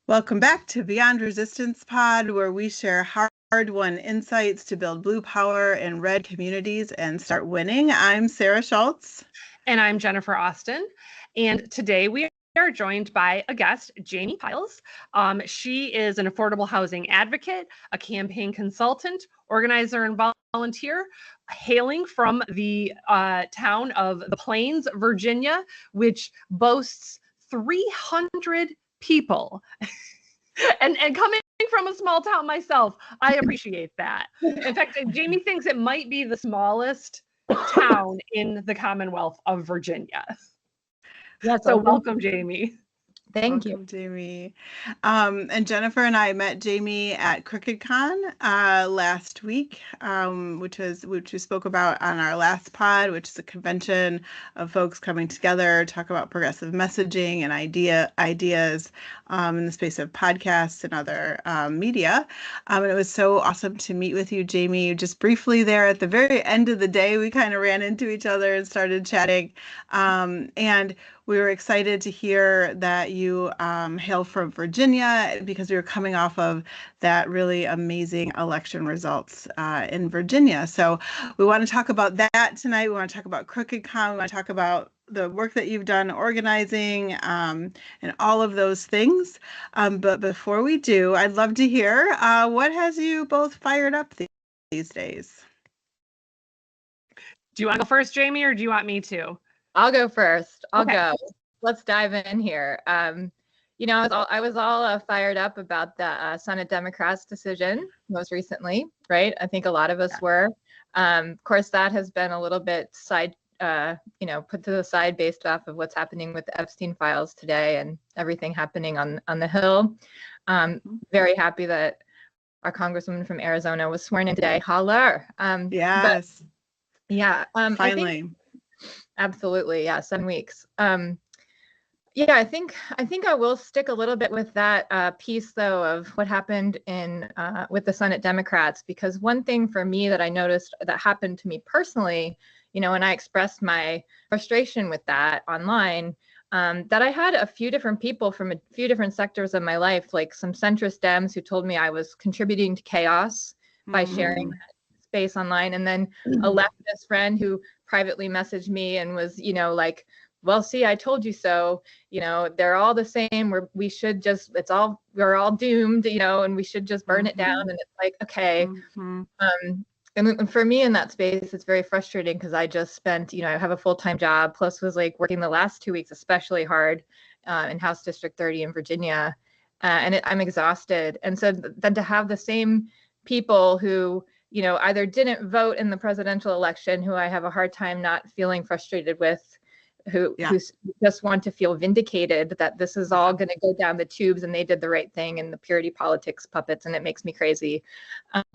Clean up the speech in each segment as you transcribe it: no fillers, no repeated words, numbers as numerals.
Welcome back to Beyond Resistance Pod, where we share hard-won insights to build blue power in red communities and start winning. I'm Sarah Schultz. And I'm Jennifer Austin. And today we are joined by a guest, Jiamie Pyles. She is an affordable housing advocate, a campaign consultant, organizer, and volunteer, hailing from the town of the Plains, Virginia, which boasts 300 people. and coming from a small town myself, I appreciate that. In fact, Jiamie thinks it might be the smallest town in the Commonwealth of Virginia. Yes, so welcome, Jiamie. Thank you, Jiamie. And Jennifer and I met Jiamie at CrookedCon last week, which we spoke about on our last pod, which is a convention of folks coming together, talk about progressive messaging and ideas in the space of podcasts and other media. And it was so awesome to meet with you, Jiamie. Just briefly there at the very end of the day, we kind of ran into each other and started chatting. And we were excited to hear that you hail from Virginia because we were coming off of that really amazing election results in Virginia. So we want to talk about that tonight. We want to talk about CrookedCon. We want to talk about the work that you've done organizing and all of those things. But before we do, I'd love to hear what has you both fired up these days? Do you want to go first, Jiamie, or do you want me to? I'll go first. I'll Okay. go. Let's dive in here. I was all fired up about the Senate Democrats' decision most recently, right? I think a lot of us were. Of course, that has been a little bit put to the side based off of what's happening with the Epstein files today and everything happening on the Hill. Very happy that our Congresswoman from Arizona was sworn in today. Holler. Yes. Finally. Absolutely. Yeah. 7 weeks. I think I will stick a little bit with that piece, though, of what happened with the Senate Democrats, because one thing for me that I noticed that happened to me personally, and I expressed my frustration with that online, that I had a few different people from a few different sectors of my life, like some centrist Dems who told me I was contributing to chaos by sharing that space online, and then a leftist friend who privately messaged me and was, like, well, see, I told you so, they're all the same. We're all doomed, and we should just burn it down. And it's like, okay. And for me in that space, it's very frustrating because I just spent, I have a full-time job, plus was like working the last 2 weeks, especially hard in House District 30 in Virginia. And I'm exhausted. And so then to have the same people who, either didn't vote in the presidential election, who I have a hard time not feeling frustrated with, who just want to feel vindicated that this is all going to go down the tubes and they did the right thing and the purity politics puppets, and it makes me crazy.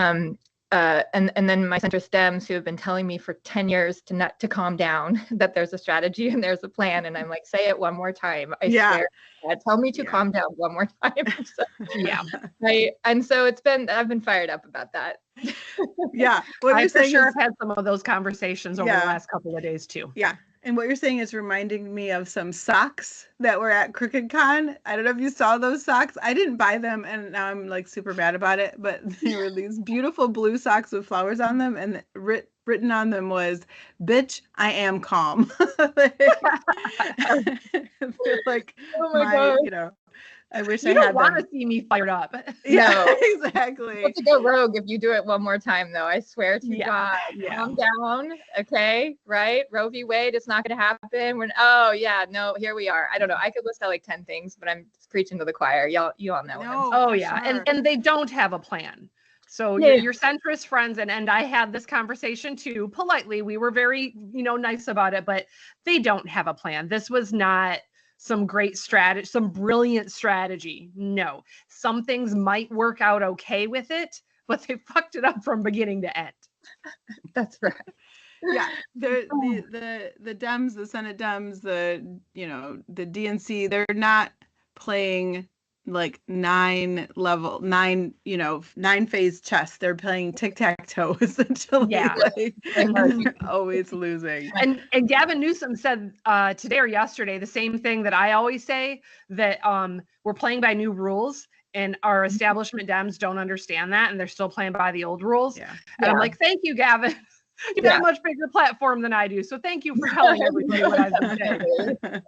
And then my centrist Dems who have been telling me for 10 years to calm down, that there's a strategy and there's a plan. And I'm like, say it one more time. I swear. Tell me to calm down one more time. So, and so I've been fired up about that. I for sure have had some of those conversations over the last couple of days too. And what you're saying is reminding me of some socks that were at CrookedCon. I don't know if you saw those socks. I didn't buy them, and now I'm like super mad about it. But they were these beautiful blue socks with flowers on them, and written on them was, "Bitch, I am calm." Like, oh my God. I wish you I don't had want to see me fired up. Exactly. You have to go rogue if you do it one more time, though. I swear to God. Calm down. Okay, right? Roe v. Wade, it's not going to happen. Here we are. I don't know. I could list out like 10 things, but I'm preaching to the choir. You all know. Sure. And they don't have a plan. So your centrist friends, and I had this conversation too, politely. We were very, nice about it, but they don't have a plan. This was not some great strategy, some brilliant strategy. No, some things might work out okay with it, but they fucked it up from beginning to end. That's right. The Dems, the Senate Dems, the DNC, they're not playing like 9-phase chess. They're playing tic-tac-toe essentially. Yeah. Like, and they're always losing. And Gavin Newsom said today or yesterday the same thing that I always say, that we're playing by new rules and our establishment Dems don't understand that and they're still playing by the old rules. Yeah. And I'm like, thank you, Gavin. You've got a much bigger platform than I do. So thank you for telling everybody what I've been saying.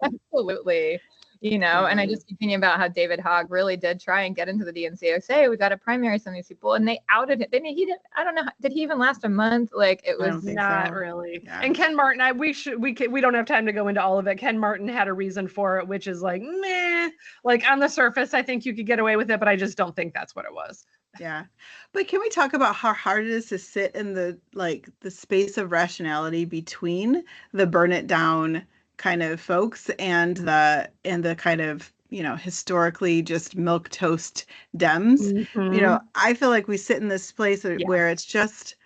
Absolutely. You know, and I just keep thinking about how David Hogg really did try and get into the DNC. Say, we got to primary some of these people, and they outed him. He didn't. I don't know. Did he even last a month? Like, it was not really. Yeah. And Ken Martin, we don't have time to go into all of it. Ken Martin had a reason for it, which is like, meh. Like, on the surface, I think you could get away with it, but I just don't think that's what it was. Yeah. But can we talk about how hard it is to sit in the space of rationality between the burn it down kind of folks and the kind of, you know, historically just milquetoast Dems? Mm-hmm. You know, I feel like we sit in this place where it's just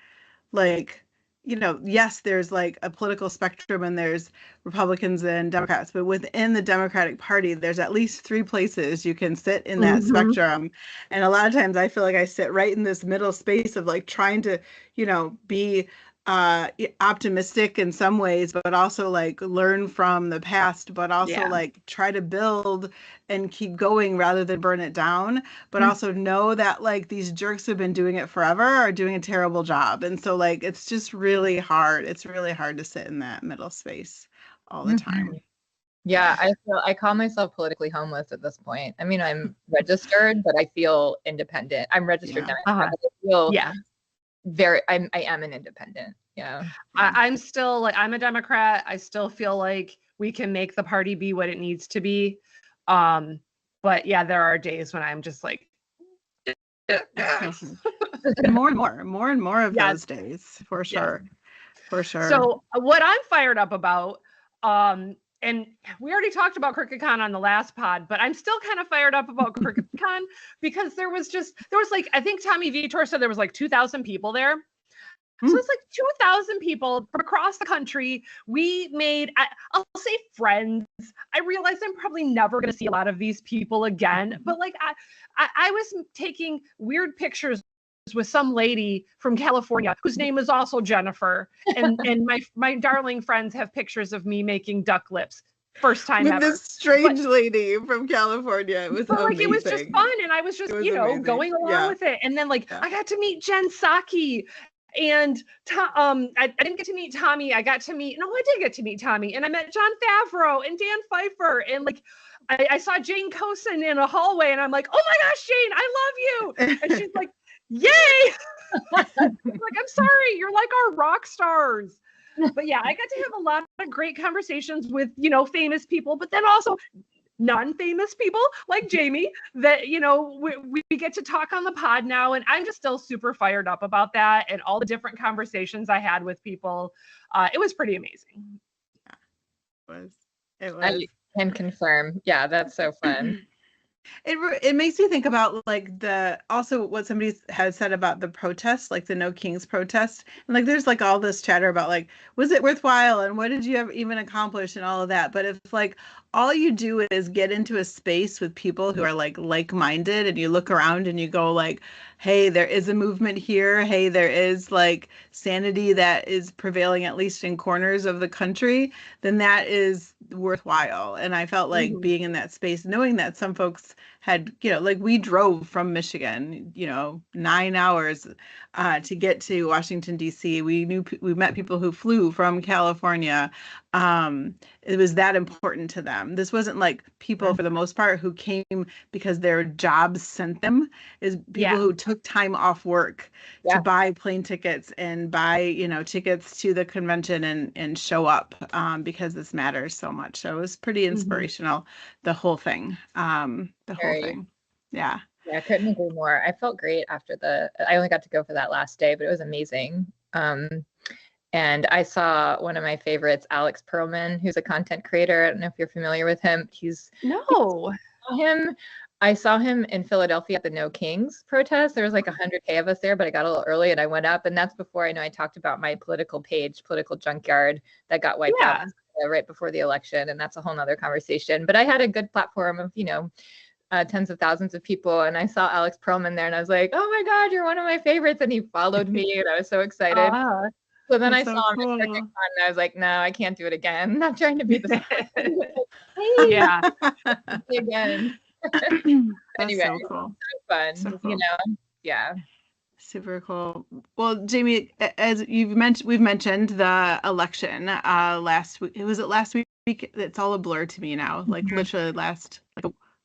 like, you know, yes, there's like a political spectrum and there's Republicans and Democrats, but within the Democratic Party, there's at least 3 places you can sit in that spectrum. And a lot of times I feel like I sit right in this middle space of like trying to, you know, be optimistic in some ways, but also like learn from the past, but also like try to build and keep going rather than burn it down, but also know that like these jerks who've been doing it forever are doing a terrible job. And so like it's just really hard. It's really hard to sit in that middle space all the time. Yeah, I call myself politically homeless at this point. I mean, I'm registered, but I feel independent. I'm registered now. I feel I am an independent. Yeah. I'm still like, I'm a Democrat. I still feel like we can make the party be what it needs to be. But yeah, there are days when I'm just like, more and more of those days, for sure. For sure. So what I'm fired up about, and we already talked about CrookedCon on the last pod, but I'm still kind of fired up about CrookedCon because there was like, I think Tommy Vitor said there was like 2,000 people there. So it's like 2,000 people from across the country. We made, I'll say friends. I realize I'm probably never going to see a lot of these people again, but like I was taking weird pictures with some lady from California whose name is also Jennifer. And my darling friends have pictures of me making duck lips. First time with ever. This strange lady from California. It was amazing. Like, it was just fun. And I was just, you know, amazing. Going along with it. And then like, I got to meet Jen Psaki. And I didn't get to meet Tommy. I did get to meet Tommy. And I met John Favreau and Dan Pfeiffer. And like, I saw Jane Cosin in a hallway. And I'm like, oh my gosh, Jane, I love you. And she's like, yay. Like, I'm sorry. You're like our rock stars. But yeah, I got to have a lot of great conversations with, you know, famous people, but then also non-famous people like Jiamie that, you know, we get to talk on the pod now. And I'm just still super fired up about that and all the different conversations I had with people. It was pretty amazing. Yeah, it was. I can confirm. Yeah, that's so fun. It makes me think about like also what somebody has said about the protest, like the No Kings protest, and like there's like all this chatter about like, was it worthwhile and what did you have even accomplish and all of that. But if like all you do is get into a space with people who are like-minded and you look around and you go like, hey, there is a movement here. Hey, there is like sanity that is prevailing at least in corners of the country, then that is worthwhile. And I felt like being in that space, knowing that some folks had, you know, like we drove from Michigan, you know, 9 hours to get to Washington, D.C. We met people who flew from California. It was that important to them. This wasn't like people for the most part who came because their jobs sent them. Is people who took time off work to buy plane tickets and buy, you know, tickets to the convention and show up because this matters so much. So it was pretty inspirational, the whole thing. Yeah. Yeah, I couldn't agree more. I felt great after I only got to go for that last day, but it was amazing. And I saw one of my favorites, Alex Perlman, who's a content creator. I don't know if you're familiar with him. I saw him in Philadelphia at the No Kings protest. There was like 100K of us there, but I got a little early and I went up. And that's before I talked about my political page, Political Junkyard, that got wiped out right before the election. And that's a whole nother conversation. But I had a good platform of, you know, tens of thousands of people. And I saw Alex Perlman there and I was like, oh my God, you're one of my favorites. And he followed me and I was so excited. So then I saw him at Cricket Con and I was like, no, I can't do it again. I'm not trying to be the hey, yeah. again. Anyway, so cool. So fun, So cool. you know? Yeah. Super cool. Well, Jiamie, as we've mentioned the election last week. Was it last week? It's all a blur to me now. Like literally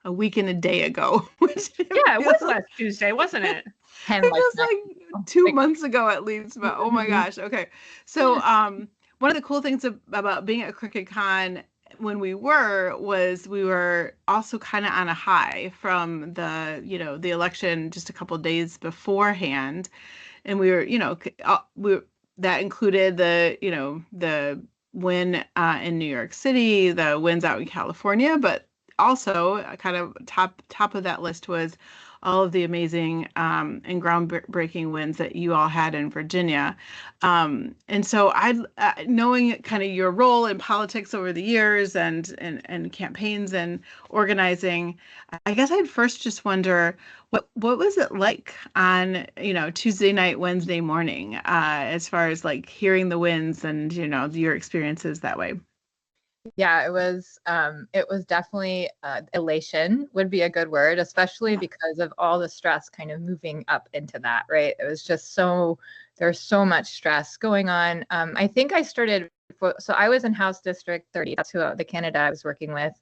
a week and a day ago. Yeah, it was last Tuesday, wasn't it? It was like 2 months ago at least, but oh my gosh. Okay. So one of the cool things about being at Cricket Con when we were also kind of on a high from the election just a couple days beforehand. And we were, that included the win in New York City, the wins out in California, but also kind of top of that list was all of the amazing and groundbreaking wins that you all had in Virginia. And so knowing kind of your role in politics over the years and campaigns and organizing, I guess I'd first just wonder what was it like on, Tuesday night, Wednesday morning, as far as like hearing the wins and, your experiences that way? Yeah, it was definitely elation would be a good word, especially because of all the stress kind of moving up into that, right? It was just there's so much stress going on. I think I started, so I was in House District 30. That's the candidate I was working with.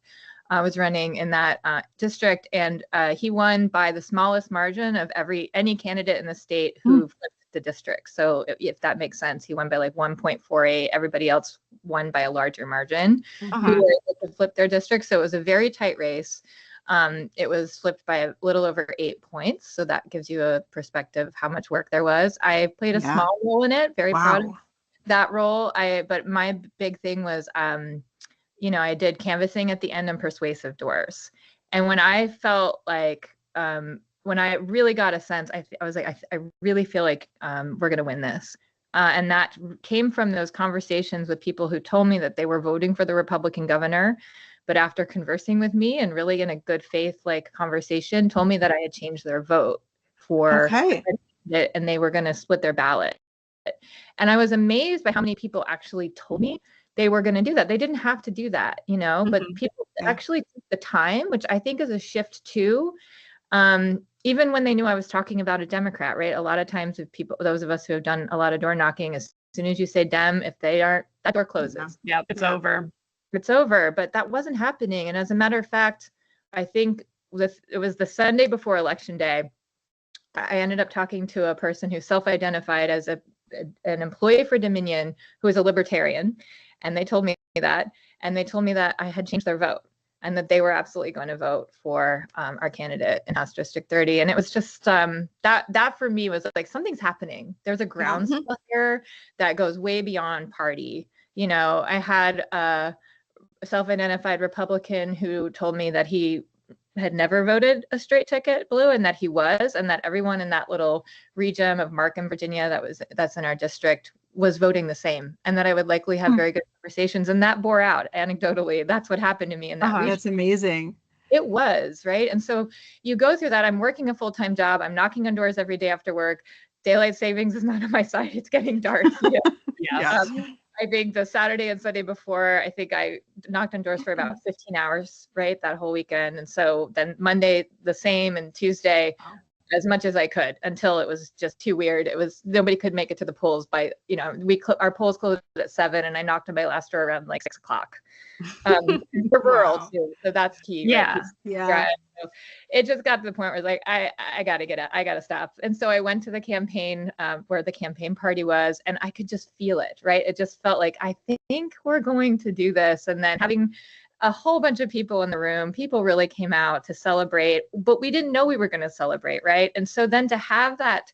I was running in that district, and he won by the smallest margin of any candidate in the state who flipped the district. So if that makes sense, he won by like 1.48. Everybody else won by a larger margin who were able to flip their district. So it was a very tight race. It was flipped by a little over 8 points. So that gives you a perspective of how much work there was. I played a small role in it, very proud of that role. But my big thing was, I did canvassing at the end and persuasive doors. And when I felt like, when I really got a sense, I was like, I really feel like we're going to win this. And that came from those conversations with people who told me that they were voting for the Republican governor, but after conversing with me and really in a good faith conversation, told me that I had changed their vote for it and they were going to split their ballot. And I was amazed by how many people actually told me they were going to do that. They didn't have to do that, but people actually took the time, which I think is a shift too. Even when they knew I was talking about a Democrat, right? A lot of times with those of us who have done a lot of door knocking, as soon as you say Dem, if they aren't, that door closes. Yeah, it's over. It's over, but that wasn't happening. And as a matter of fact, I think it was the Sunday before Election Day. I ended up talking to a person who self-identified as an employee for Dominion who is a libertarian. And they told me that. And they told me that I had changed their vote and that they were absolutely going to vote for our candidate in House District 30. And it was just that for me was like, something's happening. There's a groundswell here that goes way beyond party. I had a self-identified Republican who told me that he had never voted a straight ticket blue and that he was, and that everyone in that little region of Markham, Virginia, that's in our district was voting the same, and that I would likely have very good conversations. And that bore out anecdotally. That's what happened to me in that region. That's amazing. It was, right? And so you go through that. I'm working a full-time job. I'm knocking on doors every day after work. Daylight savings is not on my side. It's getting dark. I think the Saturday and Sunday before, I think I knocked on doors for about 15 hours, right? That whole weekend. And so then Monday, the same, and Tuesday, as much as I could, until it was just too weird. It was, nobody could make it to the polls by, our polls closed at 7 and I knocked on my last door around like 6 o'clock. For rural too. So that's key. Yeah. Right? Yeah. So it just got to the point where it's like, I got to get out. I got to stop. And so I went to the campaign where the campaign party was, and I could just feel it, right? It just felt like, I think we're going to do this. And then having a whole bunch of people in the room, people really came out to celebrate, but we didn't know we were going to celebrate, right? And so then to have that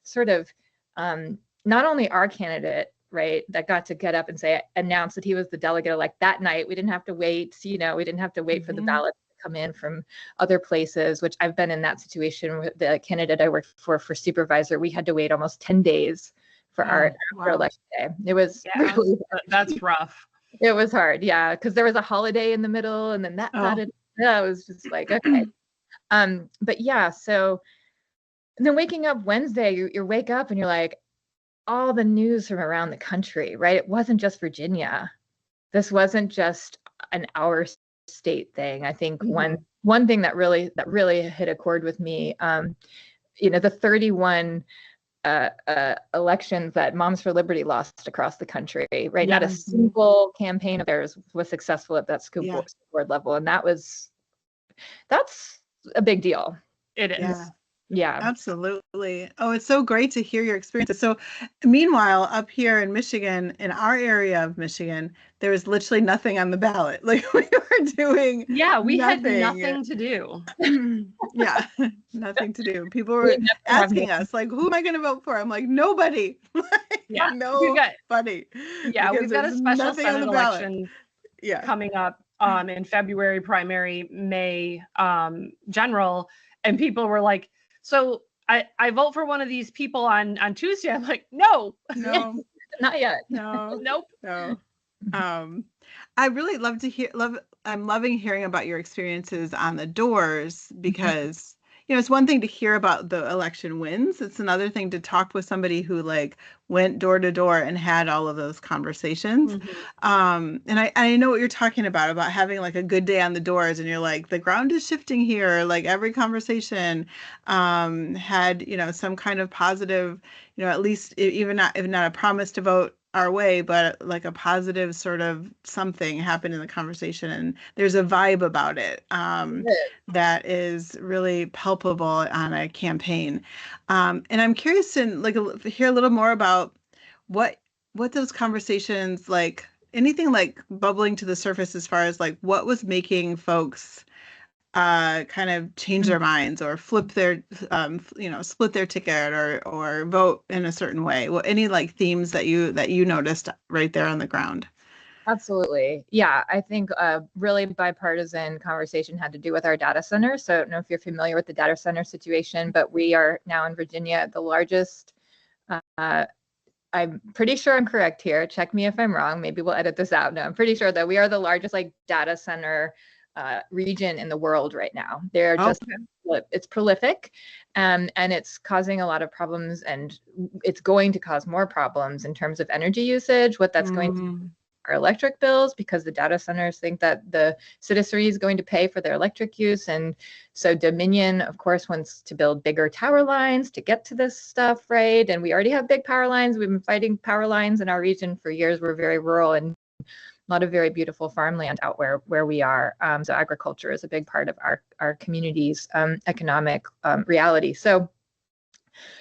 sort of, not only our candidate, right, that got to get up and announce that he was the delegate elect that night. We didn't have to wait, we didn't have to wait for the ballot to come in from other places, which I've been in that situation with the candidate I worked for supervisor. We had to wait almost 10 days for our election day. It was really, that's rough. It was hard, yeah, because there was a holiday in the middle, and then that it was just like, okay. But yeah, so and then waking up Wednesday, you wake up and you're like, all the news from around the country, right? It wasn't just Virginia. This wasn't just an our state thing. I think one thing that really hit a chord with me, the 31 elections that Moms for Liberty lost across the country, right? Not a single campaign of theirs was successful at that school board level, and that's a big deal. It is. Yeah. Absolutely. Oh, it's so great to hear your experiences. So, meanwhile, up here in Michigan, in our area of Michigan, there was literally nothing on the ballot. Like we were doing we nothing. had nothing to do. Yeah, nothing to do. People were asking us, like, who am I going to vote for? I'm like, nobody. Nobody. Yeah, we've got a special Senate election coming up in February, primary, May, general. And people were like, so I vote for one of these people on Tuesday. I'm like, no, not yet. Nope. No. I really love to hear. I'm loving hearing about your experiences on the doors because it's one thing to hear about the election wins. It's another thing to talk with somebody who like went door to door and had all of those conversations. And I know what you're talking about having like a good day on the doors and you're like, the ground is shifting here. Like every conversation had, some kind of positive, at least even if not a promise to vote our way, but like a positive sort of something happened in the conversation, and there's a vibe about it that is really palpable on a campaign. And I'm curious to hear a little more about what those conversations, like anything like bubbling to the surface as far as like what was making folks kind of change their minds or flip their, split their ticket or vote in a certain way. Well, any like themes that you noticed right there on the ground? Absolutely. Yeah, I think a really bipartisan conversation had to do with our data center. So I don't know if you're familiar with the data center situation, but we are now in Virginia the largest. I'm pretty sure I'm correct here. Check me if I'm wrong. Maybe we'll edit this out. No, I'm pretty sure that we are the largest like data center region in the world right now. They're it's prolific, and it's causing a lot of problems, and it's going to cause more problems in terms of energy usage. What that's going to our electric bills, because the data centers think that the citizenry is going to pay for their electric use. And so Dominion, of course, wants to build bigger tower lines to get to this stuff, right? And we already have big power lines. We've been fighting power lines in our region for years. We're very rural and a lot of very beautiful farmland out where we are. So agriculture is a big part of our community's economic reality. So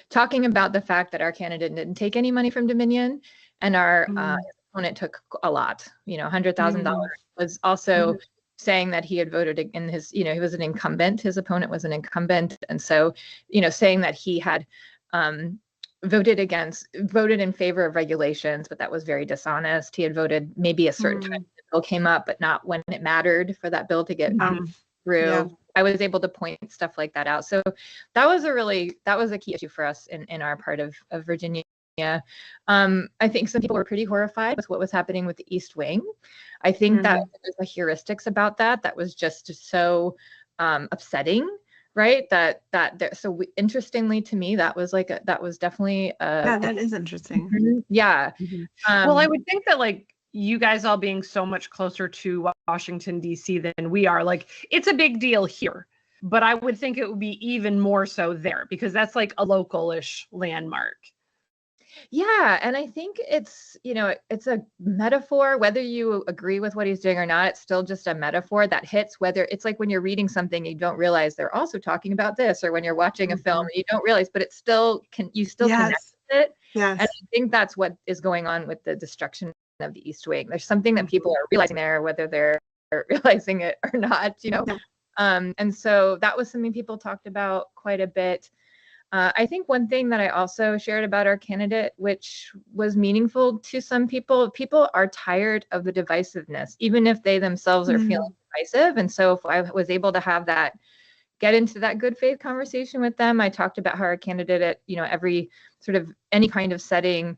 talking about the fact that our candidate didn't take any money from Dominion and our opponent took a lot, $100,000, was also saying that he had voted in his, he was an incumbent, his opponent was an incumbent. And so, saying that he had voted in favor of regulations, but that was very dishonest. He had voted maybe a certain time the bill came up, but not when it mattered for that bill to get through. Yeah. I was able to point stuff like that out. So that was a key issue for us in our part of Virginia. I think some people were pretty horrified with what was happening with the East Wing. I think that there's a heuristics about that was just so upsetting, right? Interestingly to me, that was definitely that is interesting. Yeah. Well, I would think that like you guys all being so much closer to Washington, D.C. than we are, like it's a big deal here. But I would think it would be even more so there because that's like a local-ish landmark. Yeah. And I think it's a metaphor, whether you agree with what he's doing or not, it's still just a metaphor that hits, whether it's like when you're reading something, you don't realize they're also talking about this, or when you're watching a film, you don't realize, but it still connect with it. Yes. And I think that's what is going on with the destruction of the East Wing. There's something that people are realizing there, whether they're realizing it or not, and so that was something people talked about quite a bit. I think one thing that I also shared about our candidate, which was meaningful to some people are tired of the divisiveness, even if they themselves are feeling divisive. And so if I was able to get into that good faith conversation with them, I talked about how our candidate at, every sort of any kind of setting,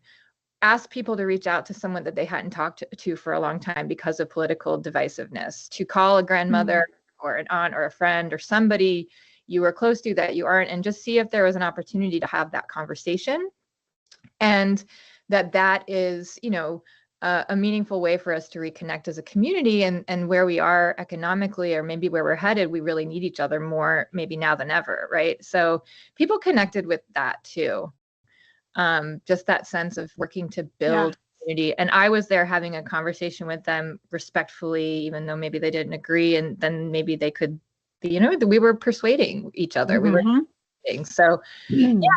asked people to reach out to someone that they hadn't talked to for a long time because of political divisiveness, to call a grandmother or an aunt or a friend or somebody, you were close to, that you aren't, and just see if there was an opportunity to have that conversation. And that is, a meaningful way for us to reconnect as a community, and where we are economically, or maybe where we're headed, we really need each other more, maybe now than ever, right? So people connected with that too. Just that sense of working to build community. And I was there having a conversation with them respectfully, even though maybe they didn't agree, and then maybe they could, we were persuading each other. We were doing. So yeah,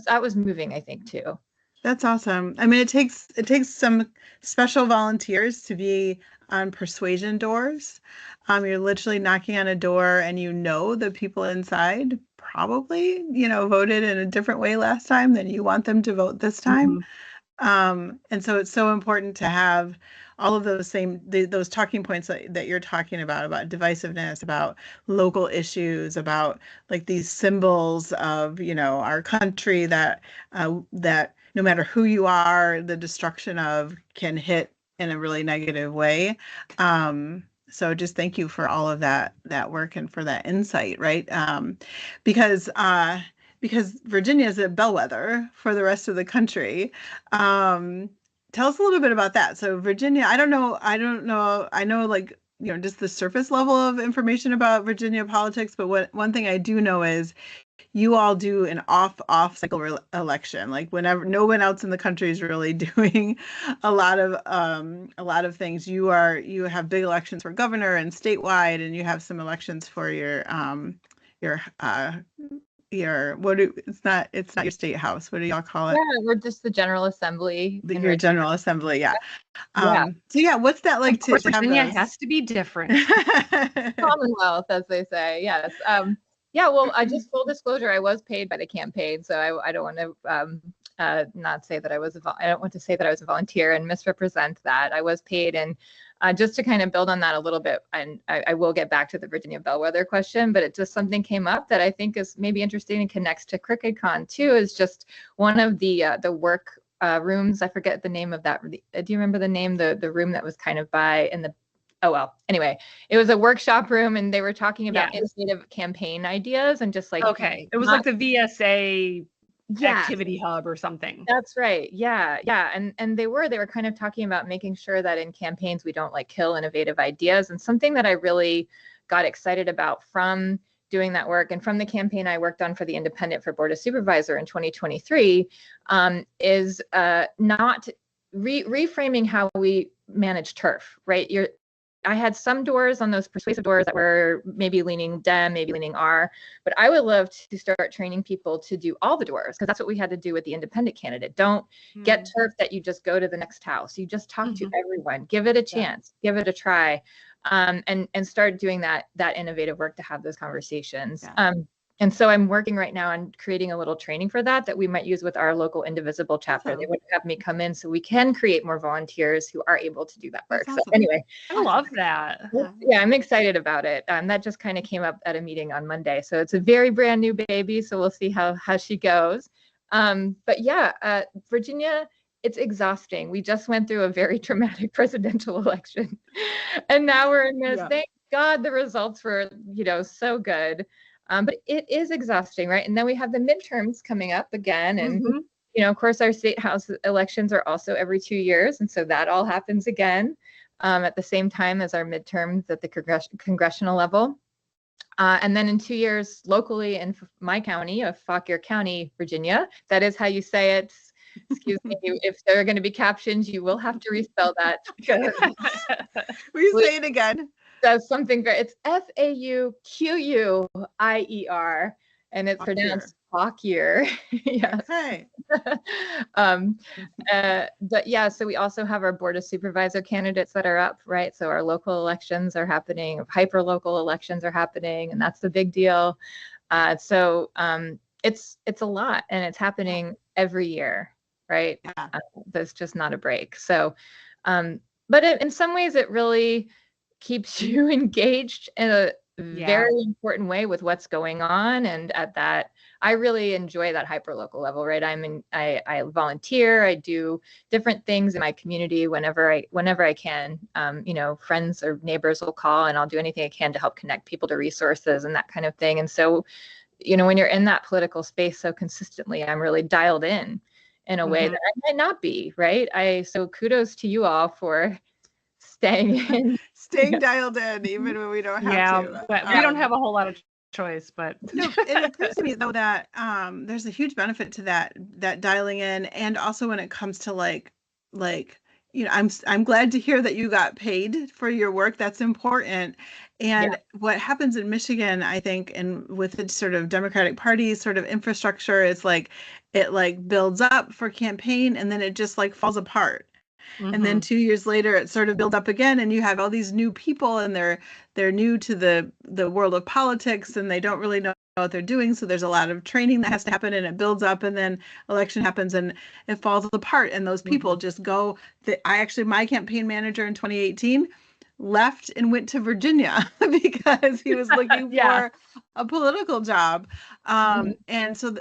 that was moving, I think, too. That's awesome. I mean, it takes some special volunteers to be on persuasion doors. You're literally knocking on a door, and the people inside probably, voted in a different way last time than you want them to vote this time. And so it's so important to have all of those talking points that you're talking about divisiveness, about local issues, about like these symbols of, our country that no matter who you are, the destruction of can hit in a really negative way. So just thank you for all of that work and for that insight, right? Because Virginia is a bellwether for the rest of the country. Tell us a little bit about that. So Virginia, I don't know. I know just the surface level of information about Virginia politics, but one thing I do know is you all do an off cycle election, like whenever no one else in the country is really doing a lot of things. You have big elections for governor and statewide, and you have some elections for it's not your state house. What do y'all call it? Yeah, we're just the General Assembly. Your General Assembly, yeah. Yeah. So yeah, what's that like to have Virginia those? has to be different. Commonwealth, as they say. Yes. Yeah. Well, just full disclosure, I was paid by the campaign, so I don't want to not say that I don't want to say that I was a volunteer and misrepresent that. I was paid, and just to kind of build on that a little bit, and I will get back to the Virginia Bellwether question, but it just something came up that I think is maybe interesting and connects to CrookedCon too, is just one of the work rooms. I forget the name of that. Do you remember the name? The room that was kind of by in the, oh, well, anyway, it was a workshop room, and they were talking about innovative campaign ideas, and just like, okay, it was like the VSA activity hub or something. That's right. Yeah. And they were kind of talking about making sure that in campaigns we don't like kill innovative ideas. And something that I really got excited about from doing that work, and from the campaign I worked on for the Independent for Board of Supervisor in 2023, is not reframing how we manage turf, right? I had some doors on those persuasive doors that were maybe leaning Dem, maybe leaning R, but I would love to start training people to do all the doors, because that's what we had to do with the independent candidate. Don't get turf that you just go to the next house. You just talk to everyone, give it a chance, give it a try, and start doing that innovative work to have those conversations. And so I'm working right now on creating a little training for that we might use with our local Indivisible chapter. Awesome. They would have me come in so we can create more volunteers who are able to do that work. Awesome. So anyway, I love that. Yeah, I'm excited about it. That just kind of came up at a meeting on Monday. So it's a very brand new baby. So we'll see how she goes. But yeah, Virginia, it's exhausting. We just went through a very traumatic presidential election, and now we're in this. Thank God the results were, so good. But it is exhausting, right? And then we have the midterms coming up again. And, of course, our state house elections are also every 2 years. And so that all happens again at the same time as our midterms at the congressional level. And then in 2 years, locally in my county of Fauquier County, Virginia, that is how you say it. Excuse me, if there are going to be captions, you will have to respell that. Will you say it again? That's something great. It's Fauquier, and it's pronounced Fauquier. Yes. Okay. But yeah, so we also have our Board of Supervisor candidates that are up, right? So our local elections are happening, hyper local elections are happening, and that's the big deal. So it's a lot, and it's happening every year, right? Yeah. There's just not a break. So, but in some ways, it really keeps you engaged in a very important way with what's going on, and at that I really enjoy that hyper local level, right? I volunteer, I do different things in my community whenever I can. Friends or neighbors will call, and I'll do anything I can to help connect people to resources and that kind of thing. And so, when you're in that political space so consistently, I'm really dialed in a way that I might not be, right? So kudos to you all for staying in. Staying dialed in, even when we don't have to. But we don't have a whole lot of choice, but it occurs to me though that there's a huge benefit to that dialing in, and also when it comes to like I'm glad to hear that you got paid for your work. That's important. And what happens in Michigan, I think, and with the sort of Democratic Party sort of infrastructure, is like it like builds up for campaign and then it just like falls apart. And then 2 years later, it sort of builds up again, and you have all these new people, and they're new to the world of politics, and they don't really know what they're doing. So there's a lot of training that has to happen, and it builds up, and then election happens, and it falls apart. And those people just go. My campaign manager in 2018 left and went to Virginia because he was looking for a political job. And so,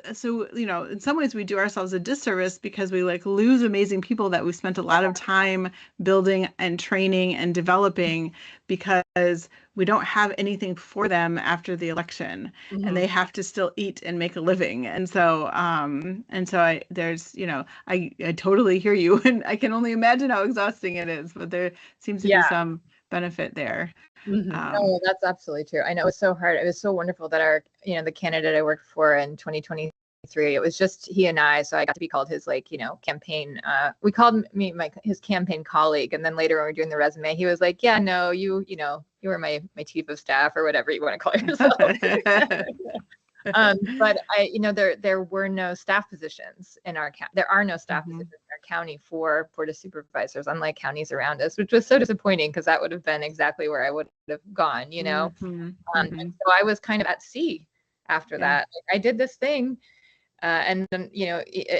in some ways we do ourselves a disservice because we like lose amazing people that we spent a lot of time building and training and developing because we don't have anything for them after the election, and they have to still eat and make a living. And so, I totally hear you, and I can only imagine how exhausting it is, but there seems to be some benefit there. No, that's absolutely true. I know it was so hard. It was so wonderful that the candidate I worked for in 2023, it was just he and I, so I got to be called his campaign, we called me his campaign colleague. And then later when we were doing the resume, he was like, yeah, no, you were my chief of staff or whatever you want to call yourself. But there were no staff positions in our county. There are no staff positions in our county for Board of Supervisors, unlike counties around us, which was so disappointing because that would have been exactly where I would have gone, And so I was kind of at sea after that. I did this thing. And then,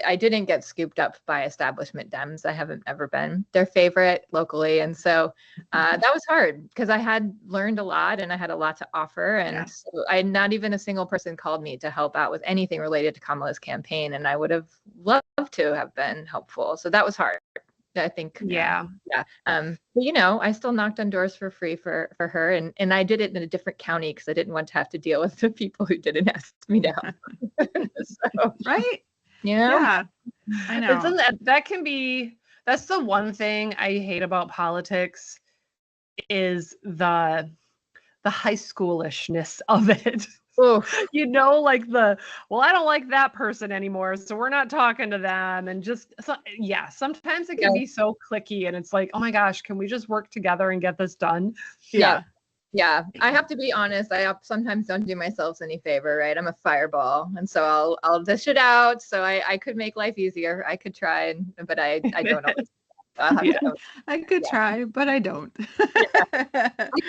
I didn't get scooped up by establishment Dems. I haven't ever been their favorite locally. And so that was hard because I had learned a lot and I had a lot to offer. And so not even a single person called me to help out with anything related to Kamala's campaign. And I would have loved to have been helpful. So that was hard, I think. But, I still knocked on doors for free for her. And I did it in a different county because I didn't want to have to deal with the people who didn't ask me to help. Right? Yeah. I know. That's the one thing I hate about politics is the high schoolishness of it. Oof. I don't like that person anymore, so we're not talking to them. And sometimes it can be so cliquey, and it's like, oh my gosh, can we just work together and get this done? Yeah. I have to be honest. I sometimes don't do myself any favor, right? I'm a fireball, and so I'll dish it out. So I could make life easier. I could try, but I don't always. I could try, but I don't. I'm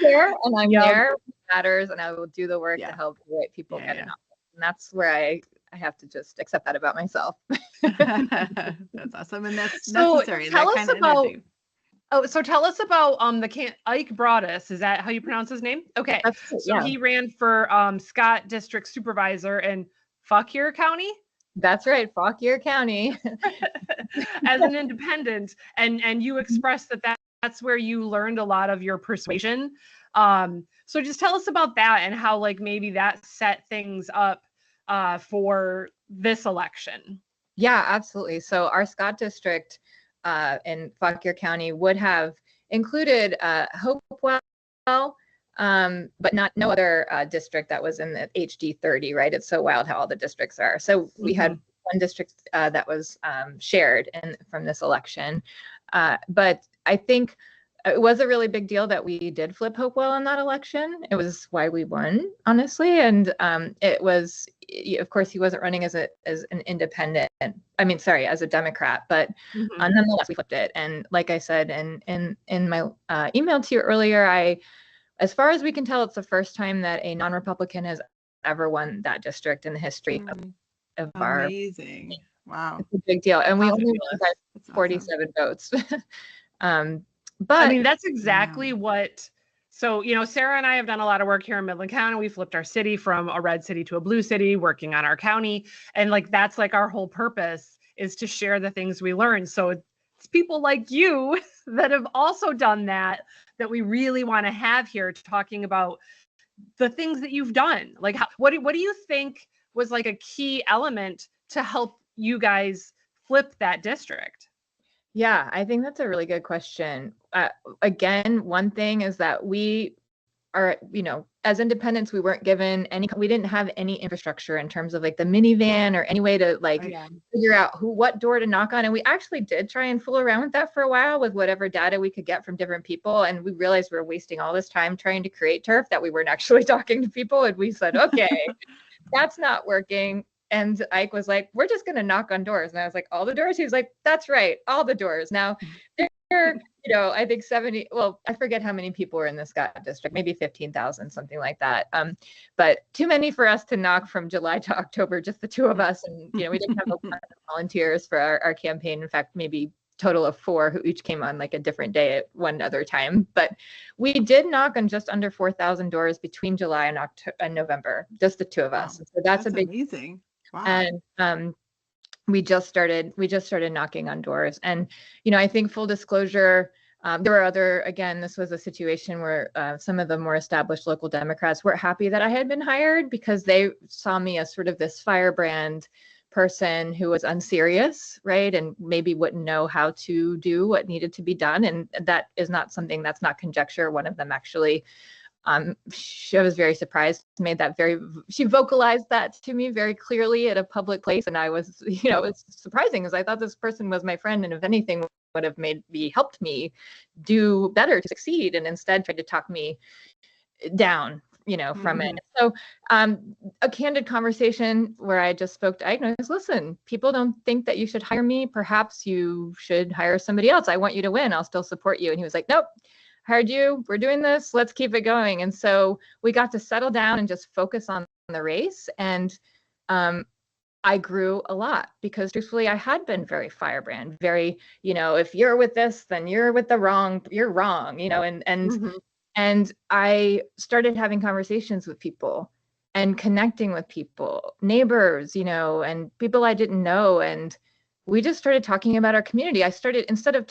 there, and I'm there. It matters, and I will do the work to help the right people get it. And that's where I have to just accept that about myself. That's awesome, and that's necessary. Tell us about Ike Broaddus. Is that how you pronounce his name? Okay. He ran for Scott District Supervisor in Fauquier County. That's right, Fauquier County. As an independent, and you expressed that's where you learned a lot of your persuasion. So just tell us about that and how maybe that set things up for this election. Yeah, absolutely. So our Scott District in Fauquier County would have included Hopewell, but no other district that was in the HD 30, right? It's so wild how all the districts are. So we had one district that was shared from this election. But I think it was a really big deal that we did flip Hopewell in that election. It was why we won, honestly. And it was, of course, he wasn't running as an independent. As a Democrat, but nonetheless, we flipped it. And like I said in my email to you earlier, as far as we can tell, it's the first time that a non-Republican has ever won that district in the history of our. Amazing. Wow. It's a big deal. And we only got 47 votes. But that's exactly what So, Sarah and I have done a lot of work here in Midland County. We flipped our city from a red city to a blue city, working on our county. And that's our whole purpose, is to share the things we learn. So it's people like you that have also done that we really want to have here, talking about the things that you've done. Like, what do you think was a key element to help you guys flip that district? Yeah, I think that's a really good question. Again, one thing is that we are, as independents, we weren't given we didn't have any infrastructure in terms of the minivan or any way to figure out what door to knock on. And we actually did try and fool around with that for a while with whatever data we could get from different people. And we realized we were wasting all this time trying to create turf, that we weren't actually talking to people. And we said, okay, that's not working. And Ike was like, we're just going to knock on doors. And I was like, all the doors? He was like, that's right, all the doors. Now, there, I think 70, well, I forget how many people were in the Scott district, maybe 15,000, something like that. But too many for us to knock from July to October, just the two of us. And, we didn't have a lot of volunteers for our campaign. In fact, maybe total of 4 who each came on a different day at one other time. But we did knock on just under 4,000 doors between July and November, just the two of us. Wow. So that's a big, amazing. Wow. And we just started knocking on doors. And, I think, full disclosure, there were again, this was a situation where some of the more established local Democrats weren't happy that I had been hired, because they saw me as sort of this firebrand person who was unserious, right? And maybe wouldn't know how to do what needed to be done. And that is not something, that's not conjecture. One of them actually, she was very surprised, she vocalized that to me very clearly at a public place. And I was, it was surprising, because I thought this person was my friend, and if anything would have helped me do better to succeed, and instead tried to talk me down, from it. So a candid conversation where I just spoke to Ike, and I was, listen, people don't think that you should hire me. Perhaps you should hire somebody else. I want you to win. I'll still support you. And he was like, nope. Hired you, we're doing this, let's keep it going. And so we got to settle down and just focus on the race. And I grew a lot, because truthfully, I had been very firebrand, very, if you're with this, then you're wrong, and I started having conversations with people and connecting with people, neighbors, and people I didn't know. And we just started talking about our community. I started, instead of,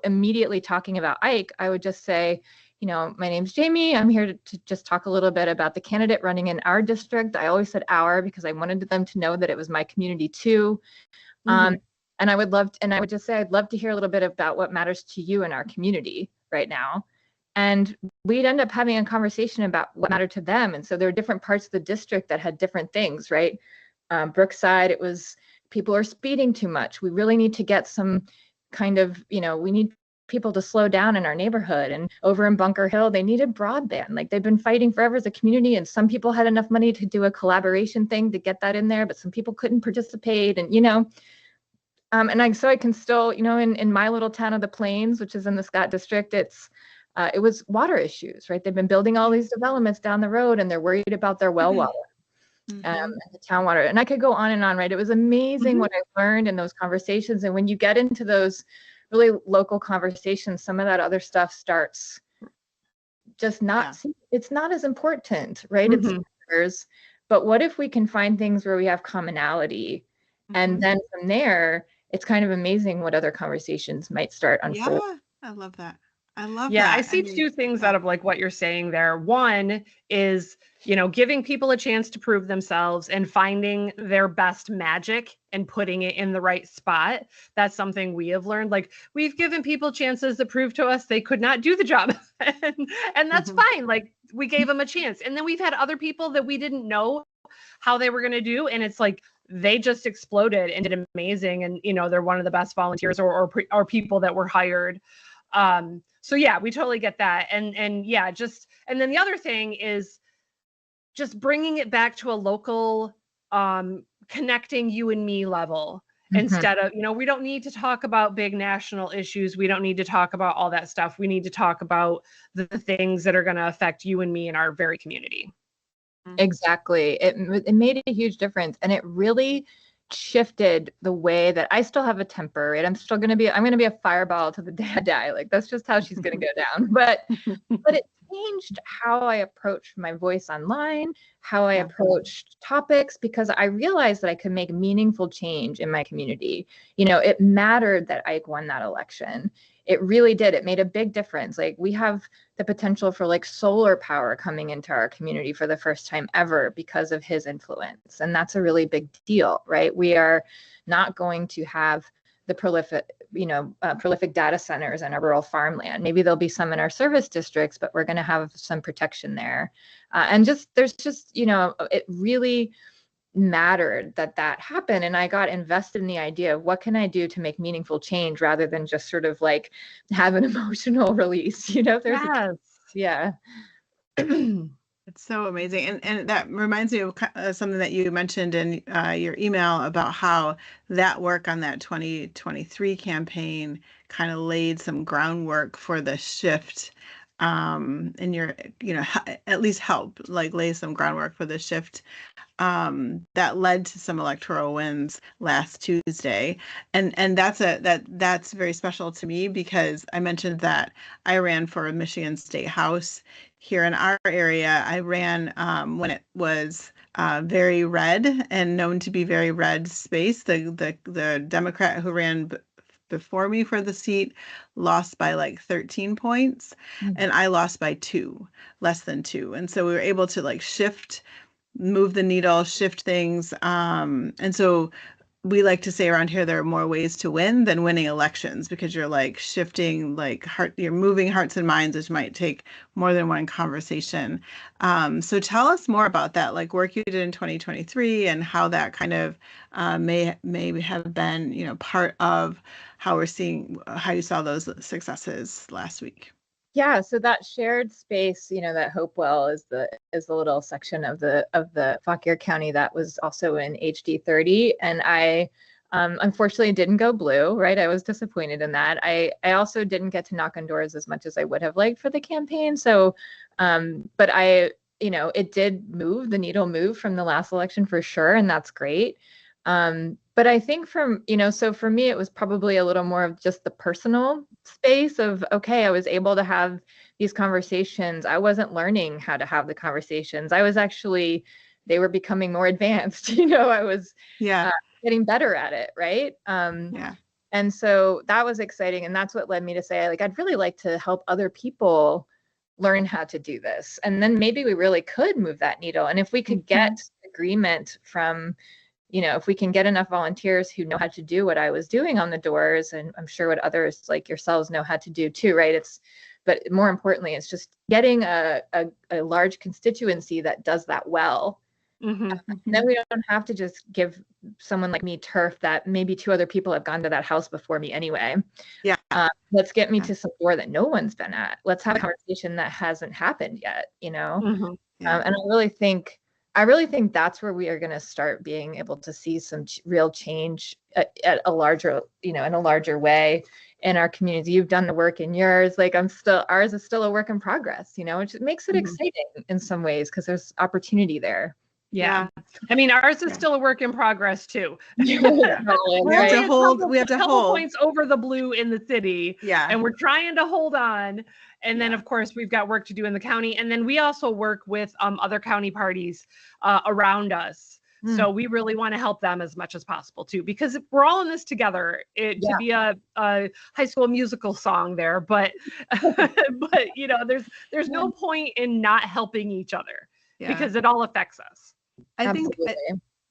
immediately talking about Ike, I would just say, my name's Jiamie. I'm here to just talk a little bit about the candidate running in our district. I always said our, because I wanted them to know that it was my community too. And I would just say, I'd love to hear a little bit about what matters to you in our community right now. And we'd end up having a conversation about what mattered to them. And so there were different parts of the district that had different things, right? Brookside, it was, people are speeding too much. We really need to get some kind of, we need people to slow down in our neighborhood. And over in Bunker Hill, they needed broadband. They've been fighting forever as a community. And some people had enough money to do a collaboration thing to get that in there, but some people couldn't participate. And, so I can still, in my little town of the Plains, which is in the Scott district, it was water issues, right? They've been building all these developments down the road, and they're worried about their well water. And the town water. And I could go on and on, right? It was amazing what I learned in those conversations. And when you get into those really local conversations, some of that other stuff starts just it's not as important, right? It's others. But what if we can find things where we have commonality? And then from there, it's kind of amazing what other conversations might start unfolding. Yeah, I love that. that. Yeah, I see two things out of what you're saying there. One is, giving people a chance to prove themselves and finding their best magic and putting it in the right spot. That's something we have learned. We've given people chances to prove to us they could not do the job. and that's fine. We gave them a chance. And then we've had other people that we didn't know how they were going to do. And it's they just exploded and did amazing. And, they're one of the best volunteers or people that were hired. So yeah, we totally get that. And yeah, and then the other thing is just bringing it back to a local, connecting you and me level instead of, we don't need to talk about big national issues. We don't need to talk about all that stuff. We need to talk about the things that are going to affect you and me in our very community. Exactly. It made a huge difference. And it really shifted the way that I still have a temper, right? I'm going to be a fireball to the day I die. That's just how she's going to go down. But changed how I approached my voice online, how I approached topics, because I realized that I could make meaningful change in my community. It mattered that Ike won that election. It really did. It made a big difference. Like, we have the potential for like solar power coming into our community for the first time ever because of his influence. And that's a really big deal, right? We are not going to have the prolific data centers in our rural farmland. Maybe there'll be some in our service districts, but we're going to have some protection there. It really mattered that happened. And I got invested in the idea of what can I do to make meaningful change rather than just sort of like have an emotional release, Yes. It's so amazing. And that reminds me of something that you mentioned in your email about how that work on that 2023 campaign kind of laid some groundwork for the shift in your, at least help like lay some groundwork for the shift that led to some electoral wins last Tuesday. And that's very special to me because I mentioned that I ran for a Michigan State House here in our area. I ran when it was very red and known to be very red space. The Democrat who ran before me for the seat lost by like 13 points, and I lost by less than 2. And so we were able to like move the needle, shift things. And so we like to say around here, there are more ways to win than winning elections because you're like shifting you're moving hearts and minds, which might take more than one conversation. So tell us more about that, like work you did in 2023 and how that kind of may have been, part of how you saw those successes last week. Yeah, so that shared space, that Hopewell is the little section of the Fauquier County that was also in HD 30, and I unfortunately didn't go blue, right? I was disappointed in that. I also didn't get to knock on doors as much as I would have liked for the campaign. So, but it did move, the needle moved from the last election for sure, and that's great. But I think so for me, it was probably a little more of just the personal space of, okay, I was able to have these conversations. I wasn't learning how to have the conversations. I was actually, they were becoming more advanced. I was getting better at it. Right. And so that was exciting. And that's what led me to say, like, I'd really like to help other people learn how to do this. And then maybe we really could move that needle. And if we could get agreement from, if we can get enough volunteers who know how to do what I was doing on the doors, and I'm sure what others like yourselves know how to do too, right? But more importantly, it's just getting a large constituency that does that well. And then we don't have to just give someone like me turf that maybe 2 other people have gone to that house before me anyway. Yeah. Let's get me to some door that no one's been at. Let's have a conversation that hasn't happened yet, And I really think that's where we are going to start being able to see some real change at a larger, in a larger way in our community. You've done the work in yours. Like ours is still a work in progress, which makes it exciting in some ways because there's opportunity there. Yeah. I mean, ours is still a work in progress too. We have to hold points over the blue in the city. Yeah. And we're trying to hold on. And then of course we've got work to do in the county. And then we also work with other county parties around us. So we really want to help them as much as possible too, because we're all in this together. To be a High School Musical song there, but there's no point in not helping each other because it all affects us. I think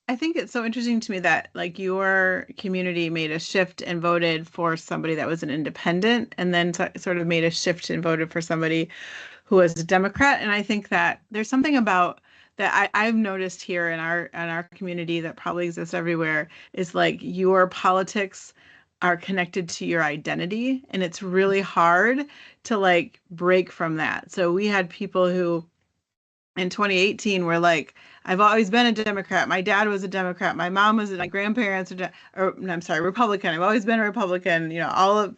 it's so interesting to me that like your community made a shift and voted for somebody that was an independent, and then sort of made a shift and voted for somebody who was a Democrat. And I think that there's something about that I've noticed here in our community that probably exists everywhere is like your politics are connected to your identity, and it's really hard to like break from that. So we had people who in 2018 were like, I've always been a Democrat. My dad was a Democrat. My mom was, my grandparents Republican. I've always been a Republican,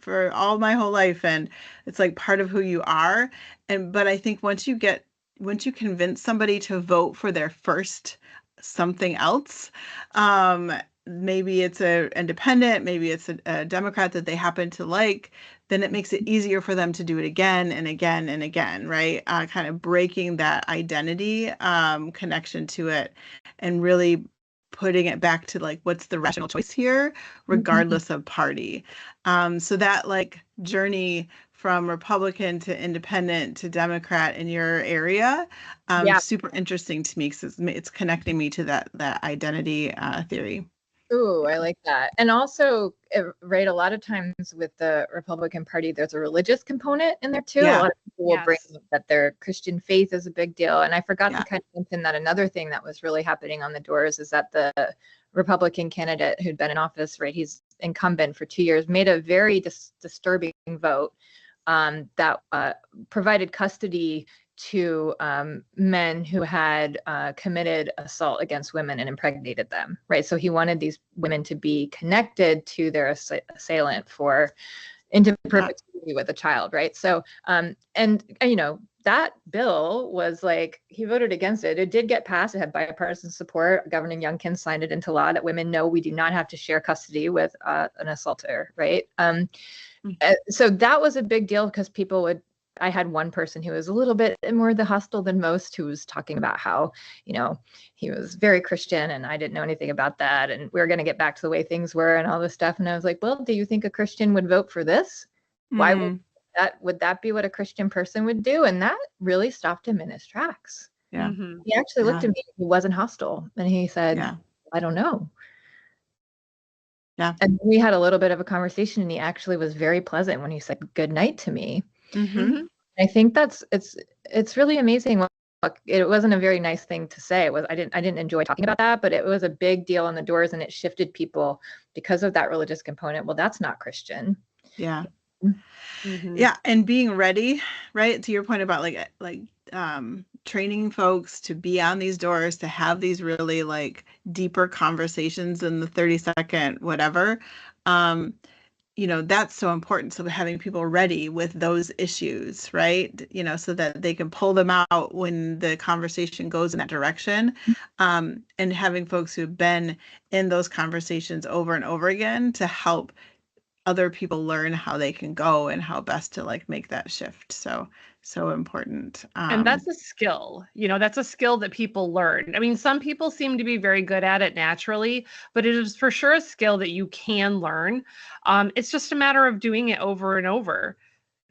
for all my whole life. And it's like part of who you are. But I think once you convince somebody to vote for their first something else, maybe it's a independent, maybe it's a Democrat that they happen to like, then it makes it easier for them to do it again and again and again, right? Kind of breaking that identity connection to it and really putting it back to like, what's the rational choice here, regardless of party. So that like journey from Republican to independent to Democrat in your area, super interesting to me because it's connecting me to that identity theory. Ooh, I like that. And also, right, a lot of times with the Republican Party, there's a religious component in there too. Yeah. A lot of people will bring up that their Christian faith is a big deal. And I forgot to kind of mention that another thing that was really happening on the doors is that the Republican candidate who'd been in office, right, he's incumbent for 2 years, made a very disturbing vote that provided custody to men who had committed assault against women and impregnated them, right? So he wanted these women to be connected to their assailant into perpetuity with a child, right? So, and you know, that bill was like, he voted against it. It did get passed. It had bipartisan support. Governor Youngkin signed it into law that women know we do not have to share custody with an assaulter, right? So that was a big deal because I had one person who was a little bit more hostile than most, who was talking about how, you know, he was very Christian and I didn't know anything about that. And we were going to get back to the way things were and all this stuff. And I was like, well, do you think a Christian would vote for this? Why would that be what a Christian person would do? And that really stopped him in his tracks. Yeah. He actually looked at me. He wasn't hostile. And he said, I don't know. Yeah. And we had a little bit of a conversation and he actually was very pleasant when he said good night to me. I think it's really amazing. It wasn't a very nice thing to say. I didn't enjoy talking about that, but it was a big deal on the doors and it shifted people because of that religious component. Well, that's not Christian. Yeah. Yeah. And being ready, right? To your point about like training folks to be on these doors, to have these really like deeper conversations in the 30-second whatever. You know, that's so important. So having people ready with those issues, right? You know, so that they can pull them out when the conversation goes in that direction. And having folks who've been in those conversations over and over again to help other people learn how they can go and how best to like make that shift. So important. And that's a skill, you know, that's a skill that people learn. I mean, some people seem to be very good at it naturally, but it is for sure a skill that you can learn. It's just a matter of doing it over and over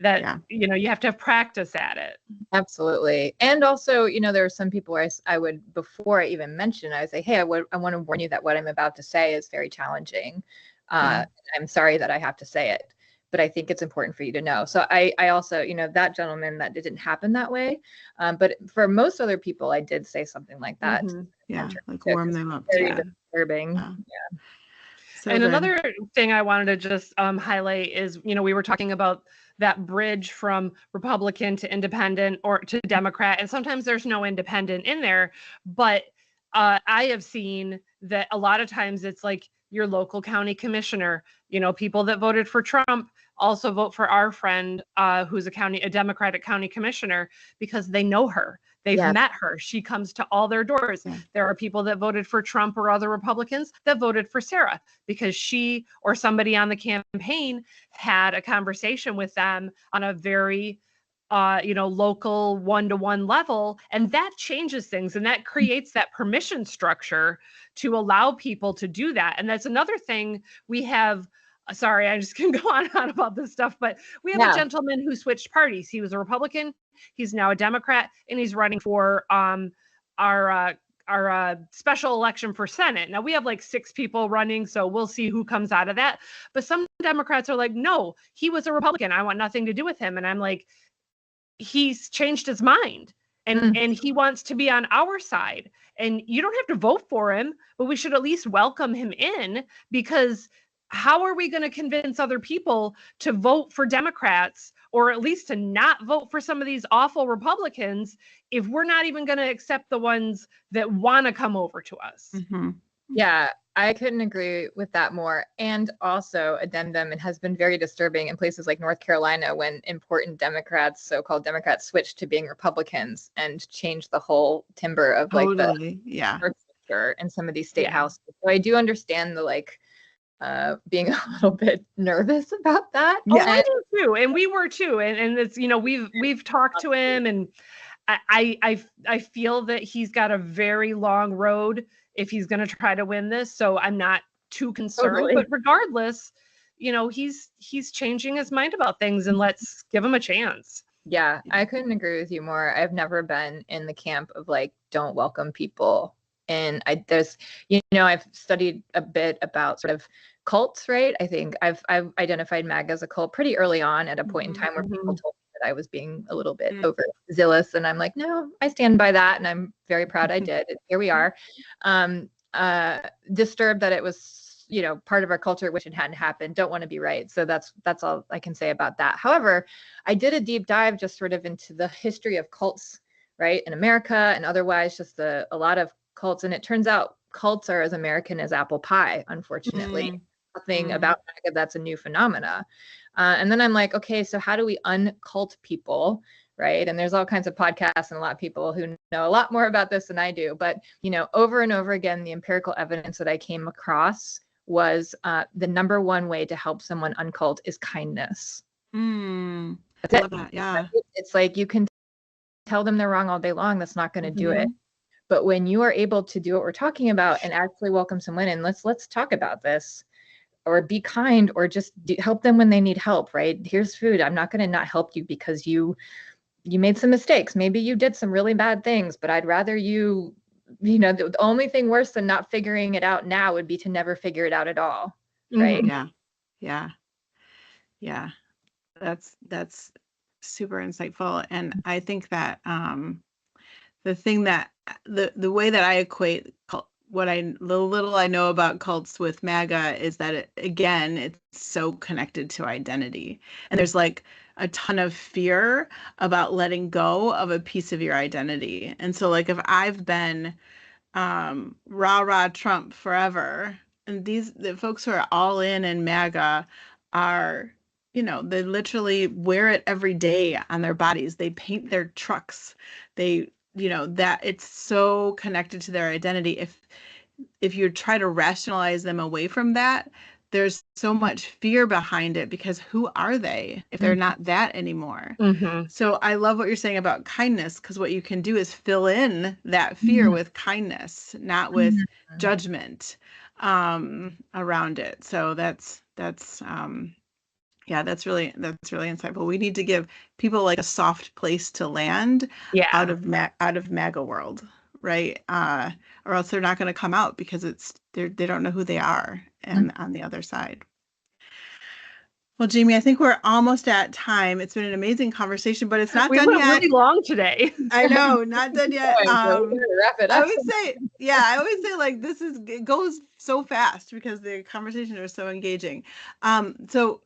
that, you know, you have to have practice at it. Absolutely. And also, you know, there are some people where I would, before I even mention, I would say, hey, I want to warn you that what I'm about to say is very challenging. I'm sorry that I have to say it, but I think it's important for you to know. So I also, you know, that gentleman, that didn't happen that way. But for most other people, I did say something like that. Yeah, like warm them up. Very disturbing. So and another thing I wanted to just highlight is, you know, we were talking about that bridge from Republican to independent or to Democrat, and sometimes there's no independent in there, but I have seen that a lot of times it's like your local county commissioner, you know, people that voted for Trump also vote for our friend who's a Democratic county commissioner because they know her. They've met her. She comes to all their doors. There are people that voted for Trump or other Republicans that voted for Sarah because she or somebody on the campaign had a conversation with them on a very local one-to-one level. And that changes things and that creates that permission structure to allow people to do that. And that's another thing we have. Sorry, I just can go on and on about this stuff, but we have a gentleman who switched parties. He was a Republican. He's now a Democrat, and he's running for our special election for Senate. Now we have like 6 people running, so we'll see who comes out of that. But some Democrats are like, no, he was a Republican. I want nothing to do with him. And I'm like, he's changed his mind and he wants to be on our side. And you don't have to vote for him, but we should at least welcome him in, because how are we going to convince other people to vote for Democrats or at least to not vote for some of these awful Republicans if we're not even going to accept the ones that want to come over to us? Yeah, I couldn't agree with that more. And also, addendum, it has been very disturbing in places like North Carolina when important Democrats, so-called Democrats, switched to being Republicans and changed the whole timber of like culture in some of these state Yeah. houses. So I do understand the like being a little bit nervous about that. Yeah, I do too, and we were too, and it's, you know, we've talked to him, and I feel that he's got a very long road if he's going to try to win this. So I'm not too concerned. Totally. But regardless, you know, he's changing his mind about things, and let's give him a chance. Yeah, I couldn't agree with you more. I've never been in the camp of like, don't welcome people. And there's, you know, I've studied a bit about sort of cults, right? I think I've identified MAGA as a cult pretty early on at a point in time where people told me that I was being a little bit overzealous. And I'm like, no, I stand by that. And I'm very proud I did. Here we are. Disturbed that it was, you know, part of our culture, which it hadn't happened. Don't want to be right. So that's all I can say about that. However, I did a deep dive just sort of into the history of cults, right? In America and otherwise, just a lot of cults. And it turns out cults are as American as apple pie, unfortunately. Nothing about MAGA that's a new phenomena. And then I'm like, okay, so how do we uncult people, right? And there's all kinds of podcasts and a lot of people who know a lot more about this than I do. But, you know, over and over again, the empirical evidence that I came across was the number one way to help someone uncult is kindness. That's it. That, yeah. It's like you can tell them they're wrong all day long. That's not going to do it. But when you are able to do what we're talking about and actually welcome someone in, let's talk about this, or be kind, or just help them when they need help, right? Here's food. I'm not going to not help you because you made some mistakes. Maybe you did some really bad things, but I'd rather you know, the only thing worse than not figuring it out now would be to never figure it out at all, right? Yeah. That's super insightful. And I think that the thing that the way that I equate the little I know about cults with MAGA is that it's so connected to identity, and there's like a ton of fear about letting go of a piece of your identity. And so like if I've been rah Trump forever, and the folks who are all in MAGA are, you know, they literally wear it every day on their bodies. They paint their trucks. They, you know, that it's so connected to their identity. If you try to rationalize them away from that, there's so much fear behind it, because who are they if they're not that anymore? So I love what you're saying about kindness, because what you can do is fill in that fear with kindness, not with judgment around it. So that's really insightful. We need to give people like a soft place to land out of MAGA world, right? Or else they're not going to come out, because they don't know who they are and on the other side. Well, Jiamie, I think we're almost at time. It's been an amazing conversation, but it's not done yet. We went really long today. I know, not done yet. Wrap it up. I always say like it goes so fast because the conversations are so engaging. So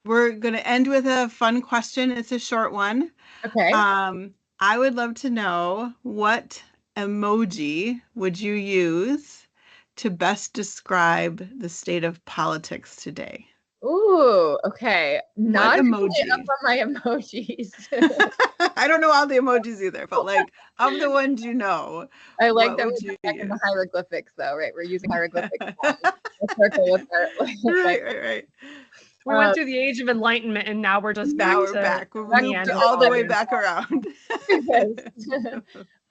we're going to end with a fun question. It's a short one. Okay. I would love to know, what emoji would you use to best describe the state of politics today? Ooh, okay. Not emoji? Up on my emojis. I don't know all the emojis either, but like of the ones you know. I like that we're back in the hieroglyphics, though, right? We're using hieroglyphics. Right. We went through the age of enlightenment, and now we're just back. We're moved all the way back around.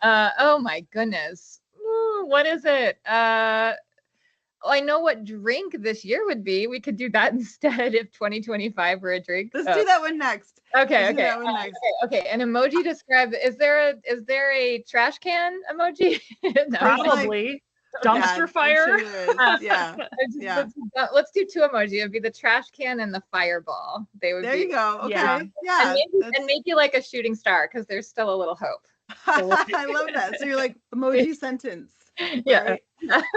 Oh my goodness. Ooh, what is it? I know what drink this year would be. We could do that instead if 2025 were a drink. Let's do that one next. Okay. An emoji describe. Is there a trash can emoji? No. Probably. Dumpster fire. Let's do two emoji. It'd be the trash can and the fireball. They would. There you go. Okay. Yeah. And maybe like a shooting star, because there's still a little hope. I love that. So you're like emoji sentence. Yeah. Right?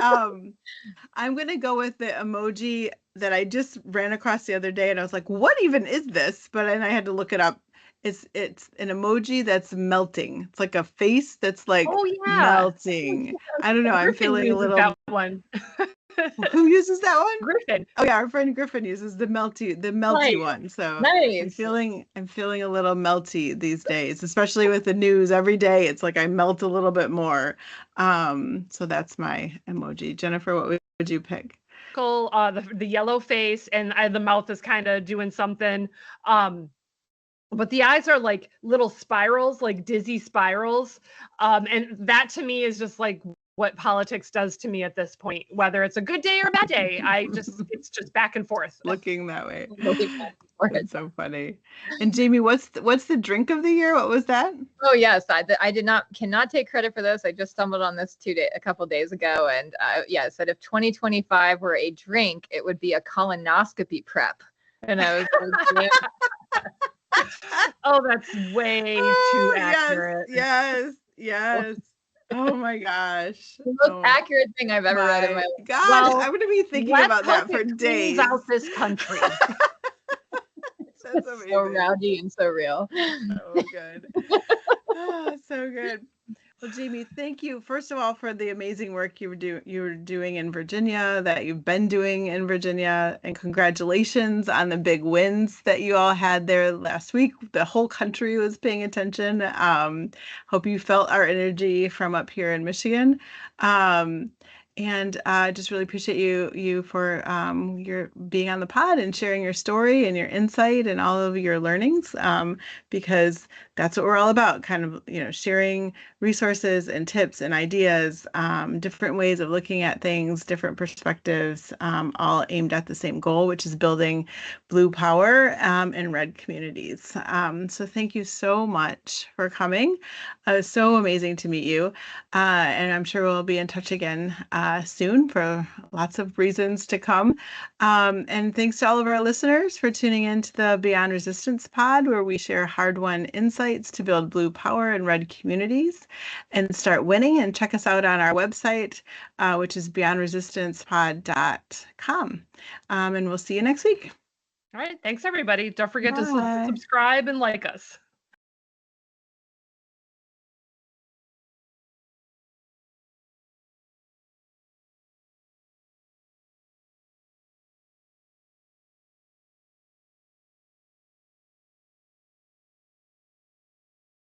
I'm gonna go with the emoji that I just ran across the other day, and I was like, "What even is this?" But then I had to look it up. It's an emoji that's melting. It's like a face that's like melting. I don't know. I'm feeling a little. That one. Who uses that one? Griffin. Oh yeah, our friend Griffin uses the melty Nice. one. So Nice. I'm feeling a little melty these days, especially with the news every day. It's like I melt a little bit more. So that's my emoji. Jennifer, what would you pick? The yellow face, and the mouth is kind of doing something. But the eyes are like little spirals, like dizzy spirals. And that to me is just like what politics does to me at this point, whether it's a good day or a bad day. It's just back and forth. Looking that way. Looking back and forth. That's so funny. And Jiamie, what's the drink of the year? What was that? Oh yes, I cannot take credit for this. I just stumbled on this a couple days ago, and it said if 2025 were a drink, it would be a colonoscopy prep. And I was like, oh, that's way too accurate. Yes. Oh my gosh. The most accurate thing I've ever read in my life. God, well, I'm going to be thinking about that for days. Out this country. That's amazing. So rowdy and so real. So good. Oh, so good. Well, Jiamie, thank you first of all for the amazing work you were doing in Virginia, that you've been doing in Virginia, and congratulations on the big wins that you all had there last week. The whole country was paying attention. Hope you felt our energy from up here in Michigan. And I just really appreciate you for your being on the pod and sharing your story and your insight and all of your learnings, because that's what we're all about, kind of, sharing resources and tips and ideas, different ways of looking at things, different perspectives, all aimed at the same goal, which is building blue power in red communities. So thank you so much for coming. It was so amazing to meet you. And I'm sure we'll be in touch again soon for lots of reasons to come. And thanks to all of our listeners for tuning in to the Beyond Resistance pod, where we share hard-won insights to build blue power in red communities and start winning. And check us out on our website, which is beyondresistancepod.com. And we'll see you next week. All right. Thanks, everybody. Don't forget to subscribe and like us.